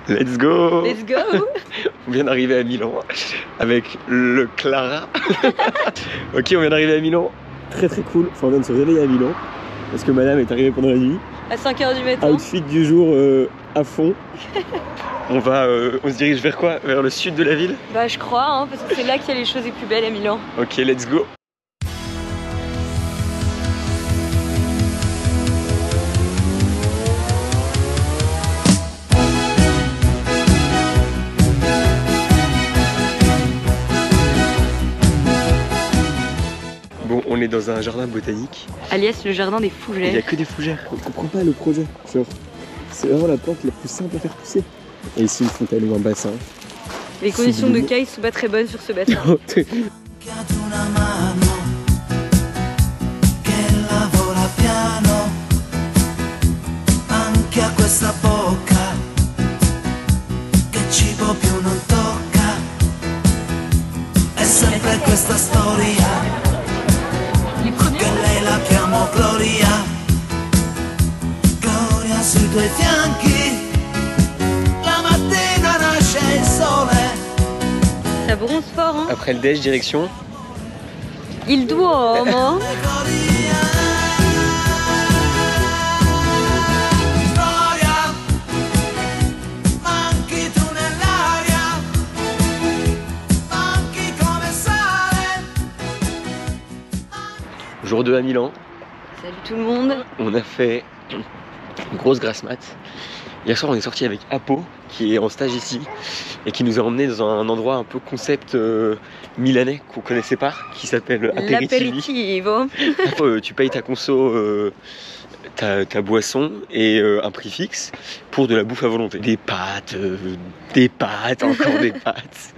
Let's go! Let's go! On vient d'arriver à Milan avec le Clara. Ok, on vient d'arriver à Milan. Très très cool. Enfin, on vient de se réveiller à Milan parce que madame est arrivée pendant la nuit. À 5 h du matin. Outfit du jour à fond. On se dirige vers quoi? Vers le sud de la ville? Bah je crois, hein, parce que c'est là qu'il y a les choses les plus belles à Milan. Ok, let's go. Bon, on est dans un jardin botanique. Alias le jardin des Il fougères. n'y a que des fougères. On comprend pas le projet. Genre, c'est vraiment la plante la plus simple à faire pousser. Et ici une fontaine ou un bassin. Les conditions de kite sont pas très bonnes sur ce bassin. Les premiers. Ça bronze fort, hein. Après le déj, direction. Il Duomo. Jour 2 à Milan. Salut tout le monde. On a fait une grosse grasse mat. Hier soir, on est sorti avec Apo, qui est en stage ici, et qui nous a emmenés dans un endroit un peu concept milanais qu'on connaissait pas, qui s'appelle Aperitivi. L'apéritivo. Tu payes ta conso, ta boisson et un prix fixe pour de la bouffe à volonté. Des pâtes, encore des pâtes.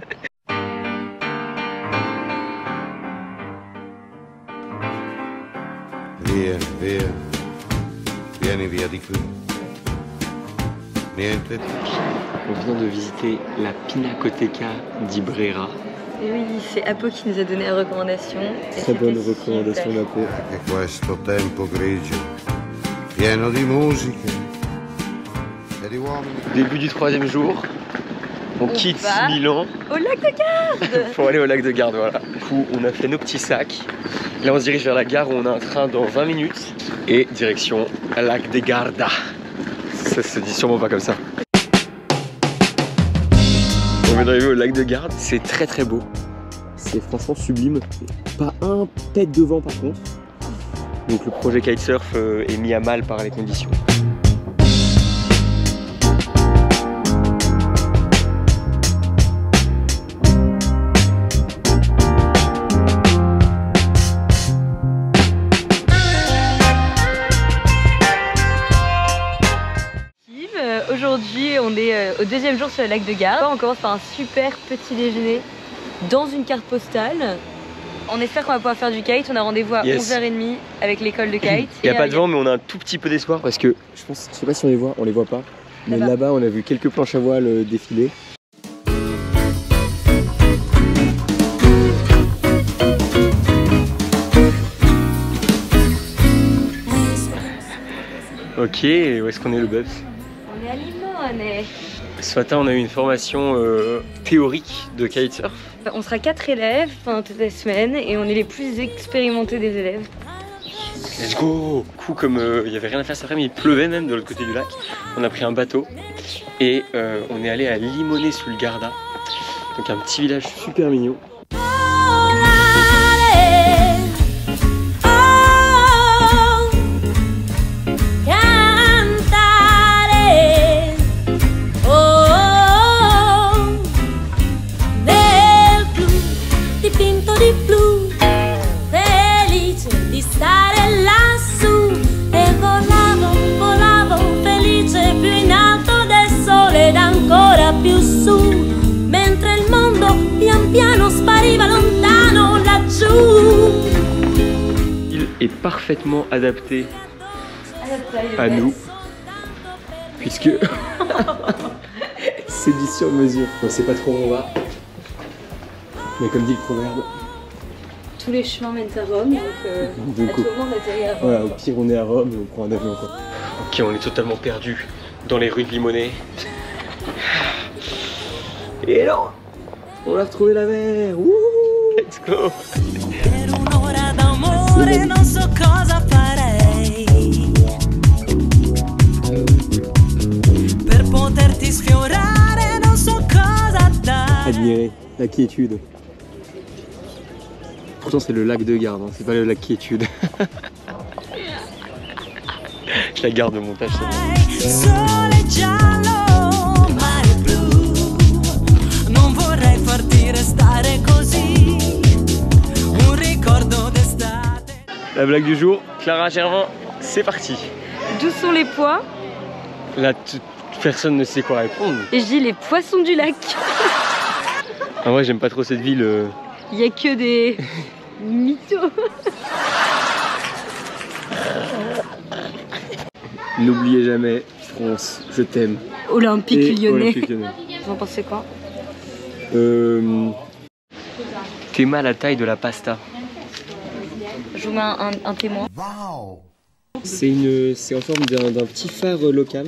Via, via, vieni via di qui. Niente. On vient de visiter la Pinacoteca di Brera. Et oui, c'est Apo qui nous a donné la recommandation. Très bonne recommandation d'Apo. E questo tempo grigio, pieno di musiche e di uomini. Début du 3e jour. On quitte Milan. Au lac de Garde. Pour aller au lac de Garde, voilà. Du coup, on a fait nos petits sacs. Là, on se dirige vers la gare où on a un train dans 20 minutes. Et direction lac de Garda. Ça se dit sûrement pas comme ça. On vient d'arriver au lac de Garde. C'est très très beau. C'est franchement sublime. Pas un tête de vent par contre. Donc le projet kitesurf est mis à mal par les conditions. Aujourd'hui, on est au 2e jour sur le lac de Garde. On commence par un super petit déjeuner dans une carte postale. On espère qu'on va pouvoir faire du kite. On a rendez-vous à 11h30 avec l'école de kite. Il n'y a pas de vent, mais on a un tout petit peu d'espoir parce que je sais pas si on les voit pas. Mais là-bas, on a vu quelques planches à voile défiler. Ok, où est-ce qu'on est le Bubs? On est à Limone. Ce matin, on a eu une formation théorique de kitesurf. On sera 4 élèves pendant toute la semaine et on est les plus expérimentés des élèves. Let's go! Du coup, comme il n'y avait rien à faire cet après-midi, il pleuvait même de l'autre côté du lac, on a pris un bateau et on est allé à Limone sul Garda. Donc un petit village super mignon. Il est parfaitement adapté à nous, puisque c'est dit sur mesure. On sait pas trop où on va, mais comme dit le proverbe, tous les chemins mènent à Rome, donc à tout moment on atterrit à Rome. Voilà, au pire on est à Rome et on prend un avion quoi. Ok, on est totalement perdu dans les rues de Limonest. Et non, on a retrouvé la mer. Wouh, let's go. Admirer la quiétude. Pourtant c'est le lac de Garde, hein, c'est pas le lac quiétude. Je la garde au montage. La blague du jour, Clara Germain, c'est parti. D'où sont les pois? Là, personne ne sait quoi répondre. Et je dis les poissons du lac. En vrai, j'aime pas trop cette ville. Il y a que des mythos. N'oubliez jamais, France, je t'aime. Olympique Lyonnais. Olympique Lyonnais. Vous en pensez quoi? T'aimes la taille de la pasta. Je vous mets un témoin. Wow. C'est en forme d'un petit phare local.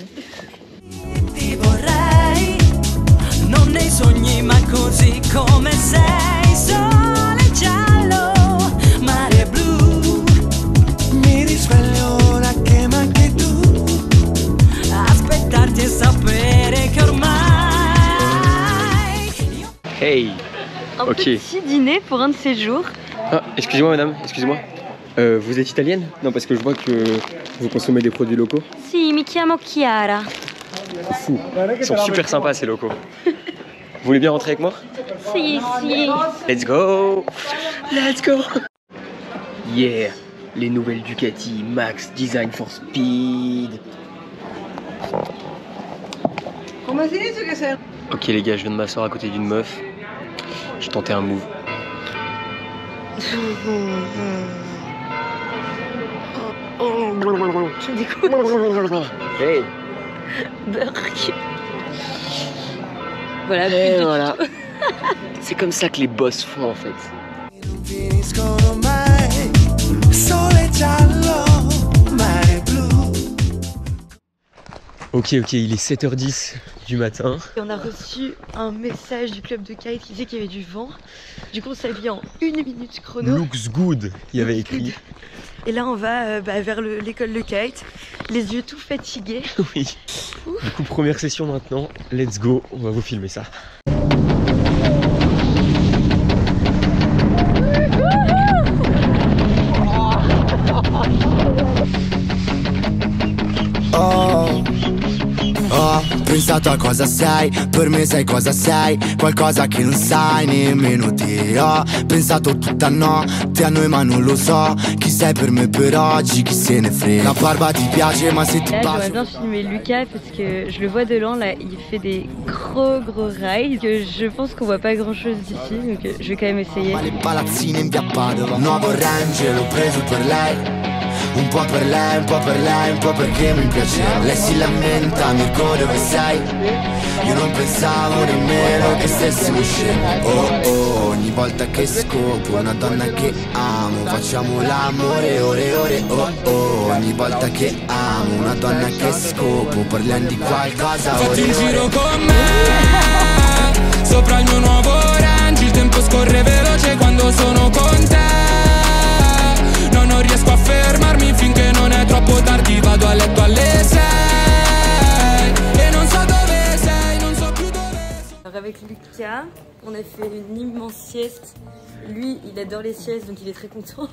Hey. Un petit dîner pour un de ces jours. Ah, excusez-moi madame, excusez-moi. Vous êtes italienne? Non, parce que je vois que vous consommez des produits locaux. Si, mi chiamo Chiara. Fou. Ils sont super sympas ces locaux. Vous voulez bien rentrer avec moi? Si, si. Let's go. Let's go. Yeah. Les nouvelles Ducati Max Design for Speed. Ok les gars, je viens de m'asseoir à côté d'une meuf. Je tentais un move. Je découvre. Hey. Burk. Voilà, Et voilà. C'est comme ça que les boss font en fait. Ok, il est 7h10 du matin. Et on a reçu un message du club de kite qui disait qu'il y avait du vent. Du coup on s'habille en 1 minute chrono. Looks good, il y avait écrit. Et là on va vers l'école de kite, les yeux tout fatigués. Oui. Du coup première session maintenant, let's go, on va vous filmer ça. Ho pensato a cosa sei, per me sai cosa sei, qualcosa che non sai nemmeno te. Ho pensato tutta notte a noi ma non lo so, chi sei per me per oggi, chi se ne frega. La barba ti piace ma se ti Là bacio. j'aimerais bien filmer Lucas parce que je le vois de loin là, il fait des gros rides que je pense qu'on voit pas grand chose d'ici, donc je vais quand même essayer. Ma le palazzine in via Padova, nuovo Range l'ho preso per lei. Un po' per lei, un po' per lei, un po' perché mi piaceva. Lei si lamenta, Mirko dove sei? Io non pensavo nemmeno che stessimo scemi. Oh, ogni volta che scopo una donna che amo, facciamo l'amore ore e ore. Oh, ogni volta che amo una donna che scopo, parliamo di qualcosa ore Fatti e un giro ore. con me, sopra il mio nuovo Range, il tempo scorre veloce quando sono con te. No, non riesco a fermarmi finché non è troppo tardi, vado a letto alle 6 e non so dove sei, non so più dove sei. Alors avec Lucas, on a fait une immense sieste. Lui, il adore les siestes, donc il est très content.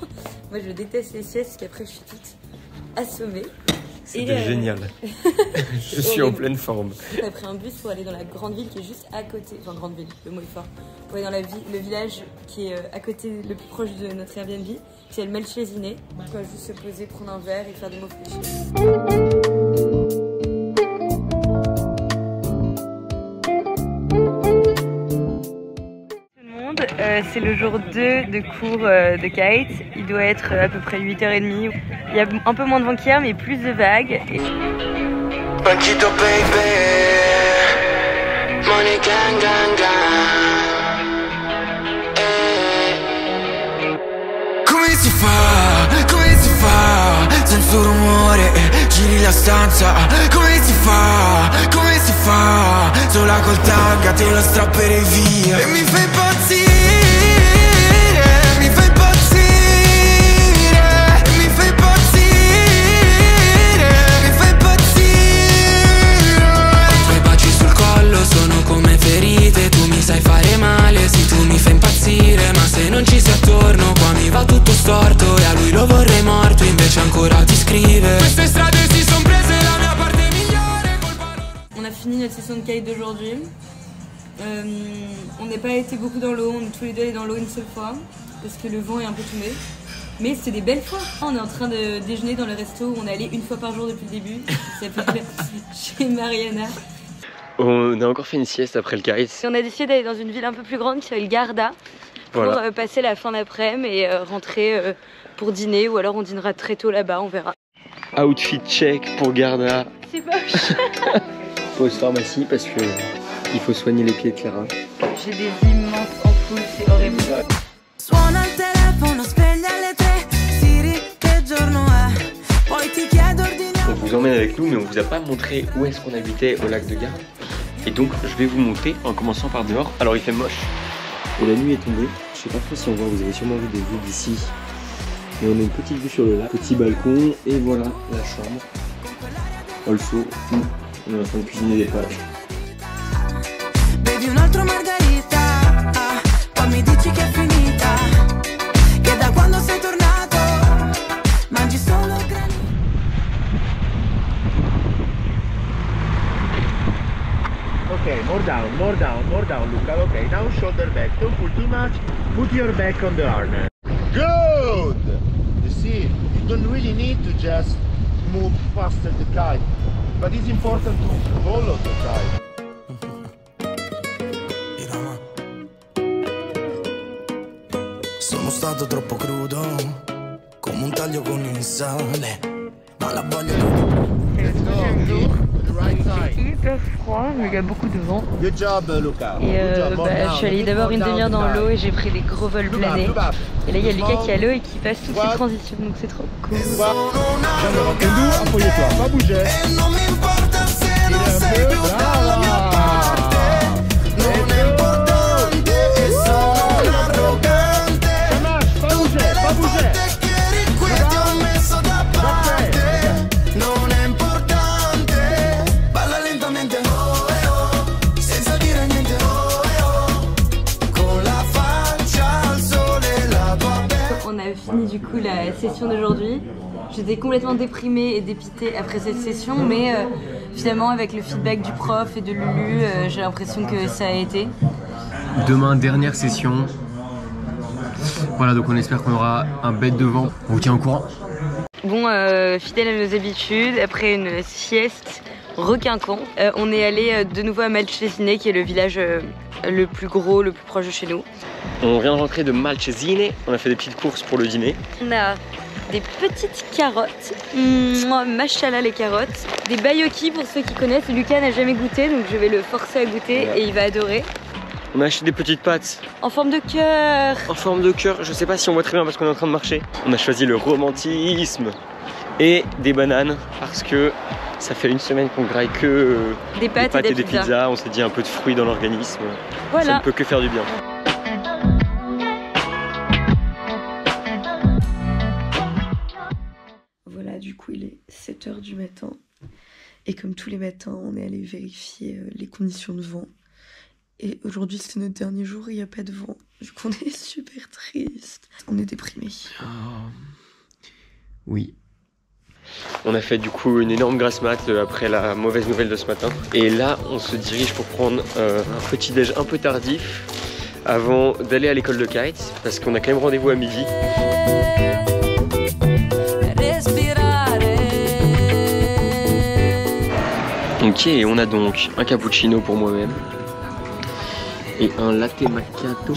Moi, je déteste les siestes, parce qu'après, je suis toute assommée. C'était génial. Je suis en pleine forme. On a pris un bus pour aller dans la grande ville qui est juste à côté. Enfin, grande ville, le mot est fort. Pour aller dans le village qui est à côté, le plus proche de notre Airbnb, qui est le Melchesiné. On va juste se poser, prendre un verre et faire des mots fléchés. C'est le jour 2 de cours de kite. Il doit être à peu près 8h30. Il y a un peu moins de vent qu'hier, mais plus de vagues. Et... Banchito baby, money gang gang gang. Come si fa senza sto rumore e giri la stanza. Come si fa? Come si fa? Sola col tag te lo strapperei via. E mi fai impazzire, mi fai impazzire, mi fai impazzire, mi fai impazzire. I tuoi baci sul collo sono come ferite, tu mi sai fare male, sì tu mi fai impazzire, ma se non ci sei attorno qua mi va tutto storto e a lui lo vorrei morto, invece ancora ti scrive. Queste strade si son prese la mia parte migliore. On a fini notre session de kite d'aujourd'hui. On n'est pas été beaucoup dans l'eau, on est tous les deux allés dans l'eau une seule fois parce que le vent est un peu tombé. Mais c'était des belles fois. On est en train de déjeuner dans le resto où on est allé une fois par jour depuis le début. Ça s'appelle chez Mariana. On a encore fait une sieste après le kite. On a décidé d'aller dans une ville un peu plus grande qui s'appelle Garda pour passer la fin d'après-midi et rentrer pour dîner, ou alors on dînera très tôt là-bas, on verra. Outfit check pour Garda. C'est moche. Pause pharmacie parce que il faut soigner les pieds de Clara. J'ai des immenses ampoules, c'est horrible. Suona il telefono, spegne alle 3, Siri, che giorno è? Poi ti chiedo ordiniamo. On vous emmène avec nous, mais on vous a pas montré où est-ce qu'on habitait au lac de Garde. Et donc je vais vous montrer en commençant par dehors. Alors il fait moche. Et la nuit est tombée. Je sais pas trop si on voit, vous avez sûrement vu des vues d'ici. Mais on a une petite vue sur le lac, petit balcon, et voilà la chambre. Also, on est en train de cuisiner des pâtes. Bevi un altro margarita, poi mi dici che è finita, che da quando sei tornato mangi solo grani. Okay, more down, Luca. Okay, now shoulder back. Don't pull too much. Put your back on the harness. Good! You see, you don't really need to just move faster the kite, but it's important to follow the kite. Sono stato troppo crudo, come un taglio con il sale, ma la voglia Let's go, look to the right side. Hyper froid, mais il y a beaucoup de vent. Good job, Luca. Et Good job. More down. je suis allée d'abord une demi-heure dans l'eau et j'ai pris des gros vols planés. Et là il y a Lucas qui est à l'eau et qui passe toutes ces transitions, donc c'est trop cool. Appuie-toi, pas bouger. non mi importa se non sei più dalla mia parte, non è importante e sono un arrogante. Pas bouger, pas bouger. Che eri qui ti ho messo da parte, non è importante. Balla lentamente, oh senza dire niente, oh con la faccia al sole, la tua bella. On a fini du coup la session d'aujourd'hui. J'étais complètement déprimée et dépitée après cette session, mais finalement avec le feedback du prof et de Lulu, j'ai l'impression que ça a été. Demain, dernière session. Voilà, donc on espère qu'on aura un bête de vent. On vous tient au courant. Bon, fidèle à nos habitudes, après une sieste requinquant, on est allé de nouveau à Malcesine, qui est le village le plus gros, le plus proche de chez nous. On vient de rentrer de Malcesine, on a fait des petites courses pour le dîner. On a des petites carottes, machallah les carottes, des bayoki pour ceux qui connaissent. Lucas n'a jamais goûté, donc je vais le forcer à goûter et il va adorer. On a acheté des petites pâtes. En forme de cœur. En forme de cœur, je sais pas si on voit très bien parce qu'on est en train de marcher. On a choisi le romantisme et des bananes parce que ça fait une semaine qu'on graille que des pâtes et des pizzas. On s'est dit un peu de fruits dans l'organisme. Voilà. Ça ne peut que faire du bien. Voilà, du coup il est 7 h du matin et comme tous les matins on est allé vérifier les conditions de vent. Et aujourd'hui c'est notre dernier jour et il n'y a pas de vent. Du coup on est super triste. On est déprimé. Oui. On a fait du coup une énorme grasse mat après la mauvaise nouvelle de ce matin. Et là on se dirige pour prendre un petit déj un peu tardif avant d'aller à l'école de kite. Parce qu'on a quand même rendez-vous à midi. Ok, et on a donc un cappuccino pour moi-même. Et un latte macchiato.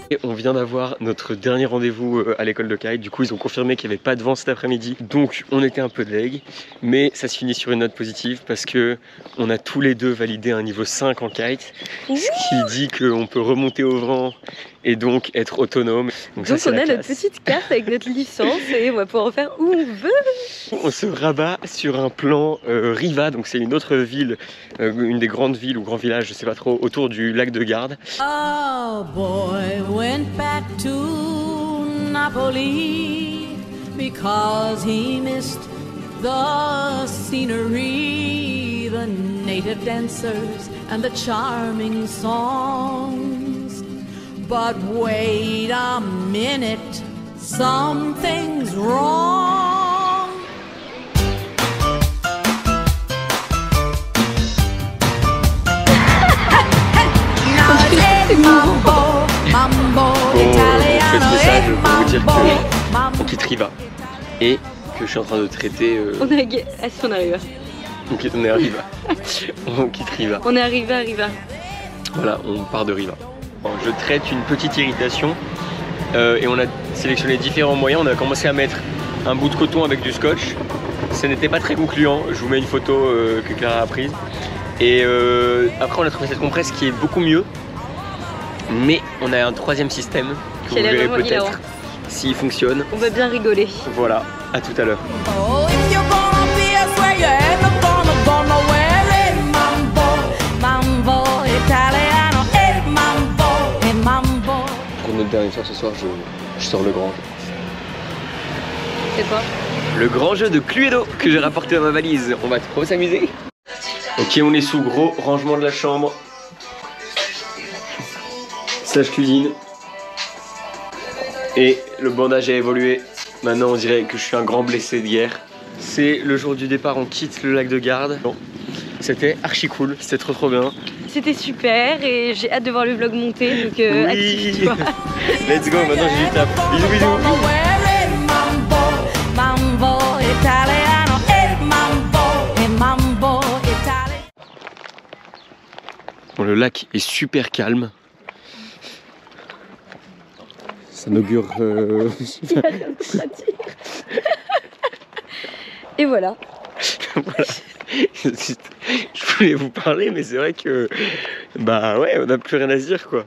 Et on vient d'avoir notre dernier rendez-vous à l'école de kite. Du coup, ils ont confirmé qu'il n'y avait pas de vent cet après-midi. Donc, on était un peu deg. Mais ça se finit sur une note positive parce que on a tous les deux validé un niveau 5 en kite. Ce qui dit qu'on peut remonter au vent et donc être autonome. Donc ça, on a notre petite carte avec notre licence et on va pouvoir en faire où on veut. On se rabat sur un plan Riva, donc c'est une autre ville, une des grandes villes ou grands villages, je sais pas trop, autour du lac de Garde. A boy went back to Napoli because he missed the scenery, the native dancers and the charming songs. But wait a minute, something's wrong. Petit message pour vous dire qu'on quitte Riva et que je suis en train de traiter. On est on arrive. On est à Riva. On quitte Riva. On est arrivé à Riva. Voilà, on part de Riva. Je traite une petite irritation et on a sélectionné différents moyens. On a commencé à mettre un bout de coton avec du scotch. Ce n'était pas très concluant. Je vous mets une photo que Clara a prise. Et après on a trouvé cette compresse qui est beaucoup mieux. Mais on a un troisième système que vous verrez peut-être s'il fonctionne. On va bien rigoler. Voilà, à tout à l'heure. Pour notre dernier soir ce soir, je sors le grand jeu. C'est quoi? Le grand jeu de Cluedo que j'ai rapporté dans ma valise. On va trop s'amuser. Ok, on est sous gros rangement de la chambre. Slash cuisine. Et le bandage a évolué. Maintenant on dirait que je suis un grand blessé de guerre. C'est le jour du départ, on quitte le lac de Garde. Bon, c'était archi cool, c'était trop bien. C'était super et j'ai hâte de voir le vlog monter, donc active-toi. Let's go, maintenant j'ai du taf. Bisous bisous. Bon, le lac est super calme. Ça n'augure... Et voilà. Voilà. Je voulais vous parler, mais c'est vrai que... Bah ouais, on n'a plus rien à se dire quoi.